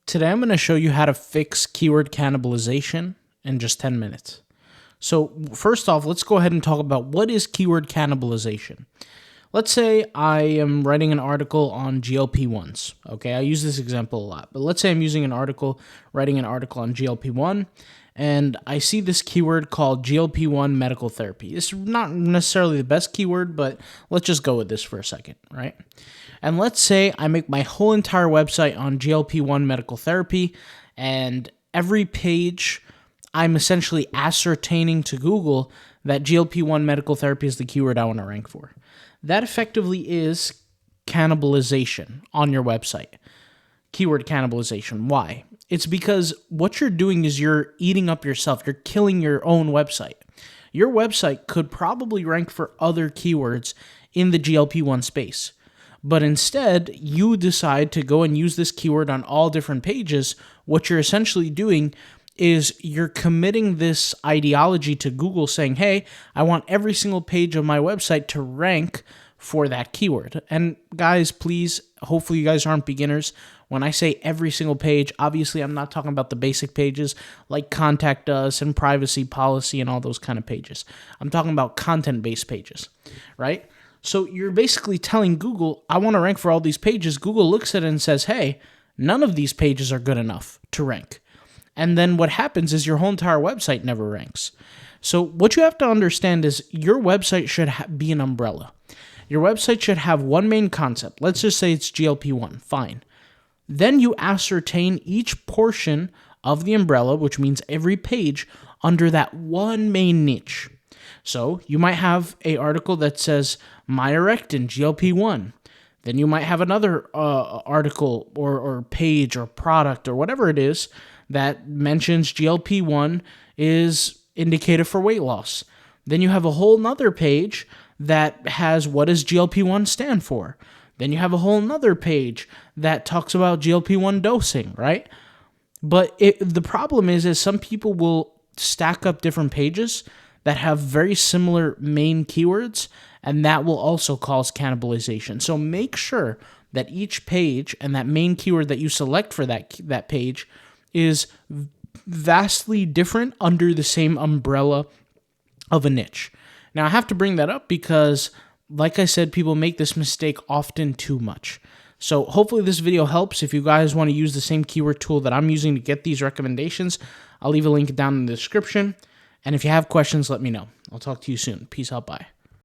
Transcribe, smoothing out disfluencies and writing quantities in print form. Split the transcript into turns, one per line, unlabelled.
Today I'm going to show you how to fix keyword cannibalization in just 10 minutes. So first off, let's go ahead and talk about what is keyword cannibalization. Let's say I am writing an article on GLP-1s. Okay, I use this example a lot, but let's say I'm writing an article on GLP-1, and I see this keyword called GLP-1 medical therapy. It's not necessarily the best keyword, but let's just go with this for a second, right? And let's say I make my whole entire website on GLP-1 medical therapy, and every page I'm essentially ascertaining to Google that GLP-1 medical therapy is the keyword I want to rank for. That effectively is cannibalization on your website. Keyword cannibalization. Why? It's because what you're doing is you're eating up yourself. You're killing your own website. Your website could probably rank for other keywords in the GLP-1 space. But instead, you decide to go and use this keyword on all different pages. What you're essentially doing is you're committing this ideology to Google saying, hey, I want every single page of my website to rank for that keyword. And guys, please, hopefully you guys aren't beginners. When I say every single page, obviously I'm not talking about the basic pages like contact us and privacy policy and all those kind of pages. I'm talking about content-based pages, right? So you're basically telling Google, I want to rank for all these pages. Google looks at it and says, hey, none of these pages are good enough to rank. And then what happens is your whole entire website never ranks. So what you have to understand is your website should be an umbrella. Your website should have one main concept. Let's just say it's GLP-1. Fine. Then you ascertain each portion of the umbrella, which means every page, under that one main niche. So you might have an article that says Myorectin, GLP-1. Then you might have another article or page or product or whatever it is that mentions GLP-1 is indicated for weight loss. Then you have a whole nother page that has what does GLP-1 stand for. Then you have a whole nother page that talks about GLP-1 dosing, right? But the problem is some people will stack up different pages that have very similar main keywords, and that will also cause cannibalization. So make sure that each page and that main keyword that you select for that page is vastly different under the same umbrella of a niche. Now, I have to bring that up because, like I said, people make this mistake often too much. So hopefully this video helps. If you guys want to use the same keyword tool that I'm using to get these recommendations, I'll leave a link down in the description. And if you have questions, let me know. I'll talk to you soon. Peace out. Bye.